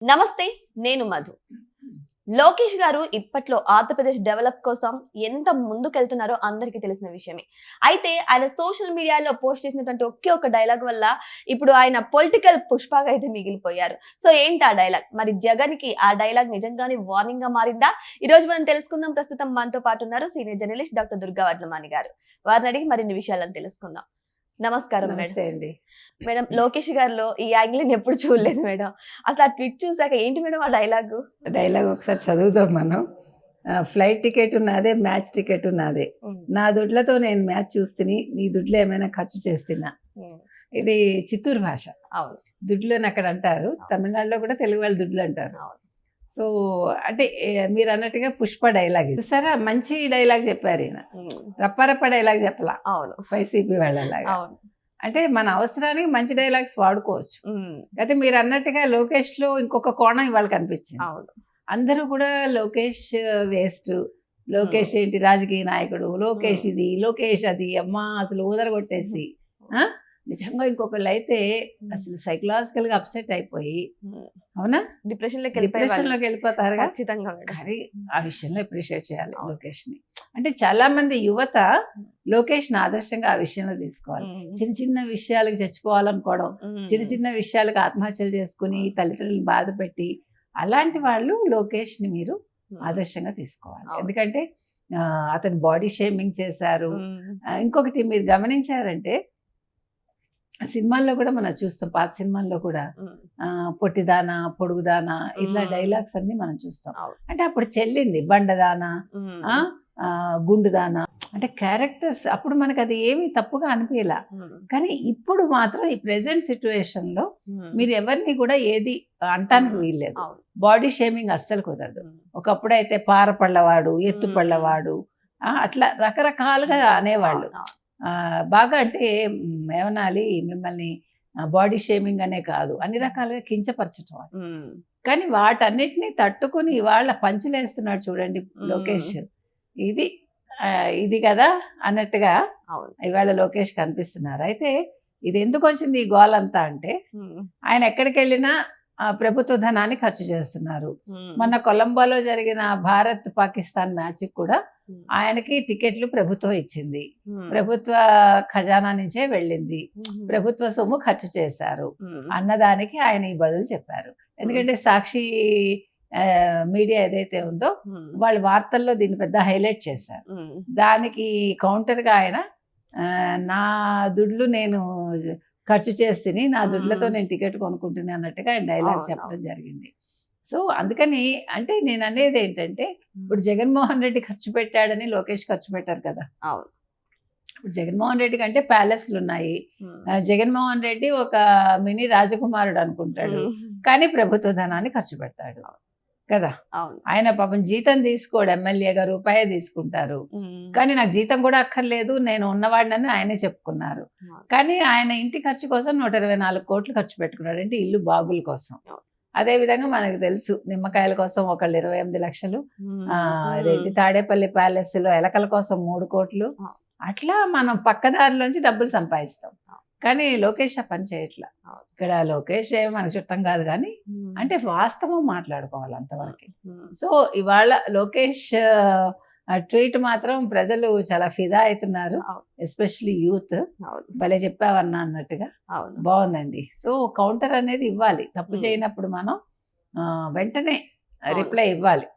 నమస్తే, నేను మధు. లోకేష్ గారు ఇప్పట్లో ఆంధ్రప్రదేశ్ డెవలప్ కోసం ఎంత ముందుకెళ్తున్నారో అందరికీ తెలిసిన విషయమే. అయితే ఆయన సోషల్ మీడియాలో పోస్ట్ చేసినటువంటి ఒకే ఒక డైలాగ్ వల్ల ఇప్పుడు ఆయన పొలిటికల్ పుష్పగా అయితే మిగిలిపోయారు. సో ఏంటి ఆ డైలాగ్? మరి జగన్ కి ఆ డైలాగ్ నిజంగానే వార్నింగ్ గా మారిందా? ఈ రోజు మనం తెలుసుకుందాం. ప్రస్తుతం మనతో పాటు ఉన్నారు senior journalist doctor Durga Vadlamani గారు. వారిని అడిగి మరిన్ని విషయాలను తెలుసుకుందాం. నమస్కారం మేడం. మేడం, లోకేష్ గారిలో ఈ యాంగిల్ ఎప్పుడు చూడలేదు మేడం. అసలు ఆ ట్వీట్ చూసాక ఏంటి మేడం ఆ డైలాగ్ ఒకసారి చదువుతాం మనం. ఫ్లైట్ టికెట్ నాదే, మ్యాచ్ టికెట్ నాదే. నా దుడ్లతో నేను మ్యాచ్ చూస్తుని, నీ దుడ్లు ఏమైనా ఖర్చు చేస్తున్నా. ఇది చిత్తూరు భాష. అవును, దుడ్లు అని అక్కడ అంటారు. తమిళనాడులో కూడా తెలుగు వాళ్ళు దుడ్లు అంటారు. సో అంటే మీరు అన్నట్టుగా పుష్ప డైలాగ్ చూసారా, మంచి డైలాగ్ చెప్పారు ఈయన. రప్పరప్ప డైలాగ్ చెప్పలా. అవును, వైసీపీ వాళ్ళలాగా. అవును. అంటే మన అవసరానికి మంచి డైలాగ్స్ వాడుకోవచ్చు. అయితే మీరు అన్నట్టుగా లోకేష్ లో ఇంకొక కోణం ఇవాళ కనిపించింది. అవును, అందరూ కూడా లోకేష్ వేస్ట్, లోకేష్ ఏంటి రాజకీయ నాయకుడు, లోకేష్ ఇది, లోకేష్ అది, అమ్మా అసలు ఊదరగొట్టేసి. నిజంగా ఇంకొకళ్ళు అయితే అసలు సైకలాజికల్ గా అప్సెట్ అయిపోయి, అవునా, డిప్రెషన్ లోకి వెళ్ళిపోతారు. ఖచ్చితంగా. కానీ ఆ విషయంలో అప్రిషియేట్ చేయాలి లోకేష్ ని. అంటే చాలా మంది యువత లోకేష్ ని ఆదర్శంగా ఆ విషయంలో తీసుకోవాలి. చిన్న చిన్న విషయాలకు చచ్చిపోవాలనుకోవడం, చిన్న చిన్న విషయాలకు ఆత్మహత్యలు చేసుకుని తల్లిదండ్రులు బాధ పెట్టి, అలాంటి వాళ్ళు లోకేష్ ని మీరు ఆదర్శంగా తీసుకోవాలి. ఎందుకంటే అతను బాడీ షేమింగ్ చేశారు. ఇంకొకటి మీరు గమనించారంటే సినిమాల్లో కూడా మనం చూస్తాం, పాత సినిమాల్లో కూడా పొట్టిదానా, పొడుగుదానా, ఇట్లా డైలాగ్స్ అన్ని మనం చూస్తాం. అంటే అప్పుడు చెల్లింది బండదానా, గుండుదానా, అంటే క్యారెక్టర్స్ అప్పుడు మనకు అది ఏమి తప్పుగా అనిపించలా. కానీ ఇప్పుడు మాత్రం ఈ ప్రెసెంట్ సిచ్యువేషన్ లో మీరు ఎవరిని కూడా ఏది అంటానికి వీల్లేదు. బాడీ షేమింగ్ అస్సలు కుదరదు. ఒకప్పుడు అయితే పారపళ్ళవాడు, ఎత్తుపళ్ళవాడు, అట్లా రకరకాలుగా అనేవాళ్ళు. బాగా అంటే ఏమనాలి, మిమ్మల్ని బాడీ షేమింగ్ అనే కాదు, అన్ని రకాలుగా కించపరచటం. కానీ వాటన్నిటినీ తట్టుకుని ఇవాళ పంచులేస్తున్నాడు చూడండి లోకేష్. ఇది కదా అన్నట్టుగా ఇవాళ లోకేష్ కనిపిస్తున్నారు. అయితే ఇది ఎందుకు వచ్చింది ఈ గోలంతా అంటే, ఆయన ఎక్కడికి వెళ్ళినా ప్రభుత్వ ధనాన్ని ఖర్చు చేస్తున్నారు. మొన్న కొలంబోలో జరిగిన భారత్ పాకిస్తాన్ మ్యాచ్ కూడా ఆయనకి టికెట్లు ప్రభుత్వం ఇచ్చింది. ప్రభుత్వ ఖజానా నుంచే వెళ్ళింది. ప్రభుత్వ సొమ్ము ఖర్చు చేశారు అన్నదానికి ఆయన ఈ బదులు చెప్పారు. ఎందుకంటే సాక్షి మీడియా ఏదైతే ఉందో వాళ్ళు వార్తల్లో దీన్ని పెద్ద హైలైట్ చేశారు. దానికి కౌంటర్గా ఆయన నా దుడ్లు నేను ఖర్చు చేస్తే, నా దుడ్లతో నేను టికెట్ కొనుక్కుంటున్నా అన్నట్టుగా ఆయన డైలాగ్ చెప్పడం జరిగింది. సో అందుకని అంటే నేను అనేది ఏంటంటే, ఇప్పుడు జగన్మోహన్ రెడ్డి ఖర్చు పెట్టాడని లోకేష్ ఖర్చు పెట్టారు కదా. ఇప్పుడు జగన్మోహన్ రెడ్డి కంటే ప్యాలెస్లు ఉన్నాయి. జగన్మోహన్ రెడ్డి ఒక మినీ రాజకుమారుడు అనుకుంటాడు, కానీ ప్రభుత్వ ధనాన్ని ఖర్చు పెడతాడు కదా. ఆయన పాపం జీతం తీసుకోడు, ఎమ్మెల్యేగా రూపాయే తీసుకుంటారు. కానీ నాకు జీతం కూడా అక్కర్లేదు, నేను ఉన్నవాడినని ఆయనే చెప్పుకున్నారు. కానీ ఆయన ఇంటి ఖర్చు కోసం 124 కోట్లు ఖర్చు పెట్టుకున్నాడు. అంటే ఇల్లు బాగుల కోసం. అదే విధంగా మనకు తెలుసు, నిమ్మకాయల కోసం ఒకళ్ళు 28 లక్షలు, అదేంటి తాడేపల్లి ప్యాలెస్ లో ఎలకల కోసం 3 కోట్లు. అట్లా మనం పక్కదారిలోంచి డబ్బులు సంపాదిస్తాం. కానీ లోకేష్ ఆ పని చేయట్లా. ఇక్కడ లోకేష్ ఏమో మనకు చుట్టం కాదు, కానీ అంటే వాస్తవం మాట్లాడుకోవాలి అంతవరకు. సో ఇవాళ లోకేష్ ట్వీట్ మాత్రం ప్రజలు చాలా ఫిదా అవుతున్నారు, ఎస్పెషల్లీ యూత్. భలే చెప్పావన్నా అన్నట్టుగా బాగుందండి. సో కౌంటర్ అనేది ఇవ్వాలి. తప్పు చేయనప్పుడు మనం వెంటనే రిప్లై ఇవ్వాలి.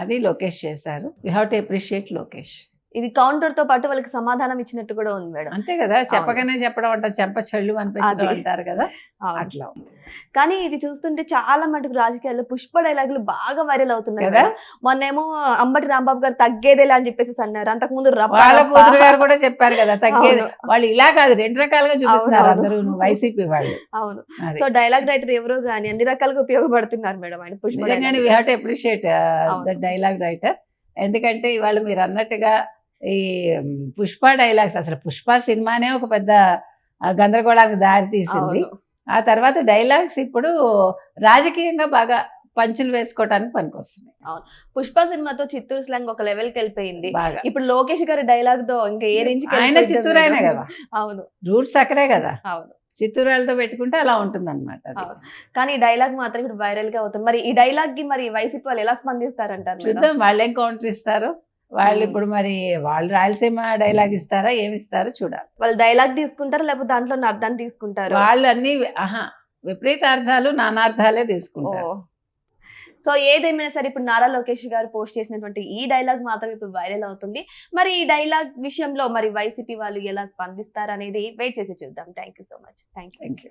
అది లోకేష్ చేశారు. You have to appreciate Lokesh. ఇది కౌంటర్ తో పాటు వాళ్ళకి సమాధానం ఇచ్చినట్టు కూడా ఉంది మేడం. అంతే కదా, చెప్పగానే చెప్పడం అంటారు, చెంప చెళ్ళు అనిపించడం అంటారు కదా, అట్లా. కానీ ఇది చూస్తుంటే చాలా మటుకు రాజకీయాల్లో పుష్ప డైలాగులు బాగా వైరల్ అవుతున్నాయి కదా. మొన్నేమో అంబటి రాంబాబు గారు తగ్గేదేలా అని చెప్పేసి అన్నారు. అంతకు ముందు వాళ్ళ కూతురు గారు కూడా చెప్పారు కదా తగ్గేది. వాళ్ళు ఇలా కాదు, 2 రకాలుగా చూపిస్తున్నారు అందరూ, వైసీపీ వాళ్ళు. అవును. సో డైలాగ్ రైటర్ ఎవరో గానీ అన్ని రకాలుగా ఉపయోగపడుతున్నారు మేడం ఆయన Pushpa. We have to appreciate the dialogue writer. ఎందుకంటే ఇవాళ మీరు అన్నట్టుగా ఈ పుష్ప డైలాగ్స్, అసలు పుష్ప సినిమానే ఒక పెద్ద గందరగోళానికి దారి తీసింది. ఆ తర్వాత డైలాగ్స్ ఇప్పుడు రాజకీయంగా బాగా పంచులు వేసుకోవడానికి పనికొస్తున్నాయి. అవును, పుష్ప సినిమాతో చిత్తూరు స్లాంగ్ ఒక లెవెల్ కి వెళ్ళిపోయింది. ఇప్పుడు లోకేష్ గారి డైలాగ్ తో ఇంకా ఏ రేంజ్ ఆయన చిత్తూరు అయినా కదా. అవును, రూట్స్ అక్కడే కదా. అవును. చిత్తూరాలతో పెట్టుకుంటే అలా ఉంటుంది అనమాట. అవును. కానీ ఈ డైలాగ్ మాత్రం ఇప్పుడు వైరల్ గా అవుతుంది. మరి ఈ డైలాగ్ కి మరి వైసీపీ వాళ్ళు ఎలా స్పందిస్తారంటారు మేడం? చూద్దాం వాళ్ళేం కౌంటర్ ఇస్తారో. వాళ్ళు ఇప్పుడు మరి వాళ్ళు రాయలసీమ డైలాగ్ ఇస్తారా ఏమి ఇస్తారో చూడాలి. వాళ్ళు డైలాగ్ తీసుకుంటారు లేకపోతే దాంట్లో ఉన్న అర్థాన్ని తీసుకుంటారు? వాళ్ళు అన్ని విపరీతార్థాలు నానార్థాలే తీసుకుంటారు. సో ఏదేమైనా సరే ఇప్పుడు నారా లోకేష్ గారు పోస్ట్ చేసినటువంటి ఈ డైలాగ్ మాత్రం ఇప్పుడు వైరల్ అవుతుంది. మరి ఈ డైలాగ్ విషయంలో మరి వైసీపీ వాళ్ళు ఎలా స్పందిస్తారు అనేది వెయిట్ చేసి చూద్దాం. Thank you so much. Thank you.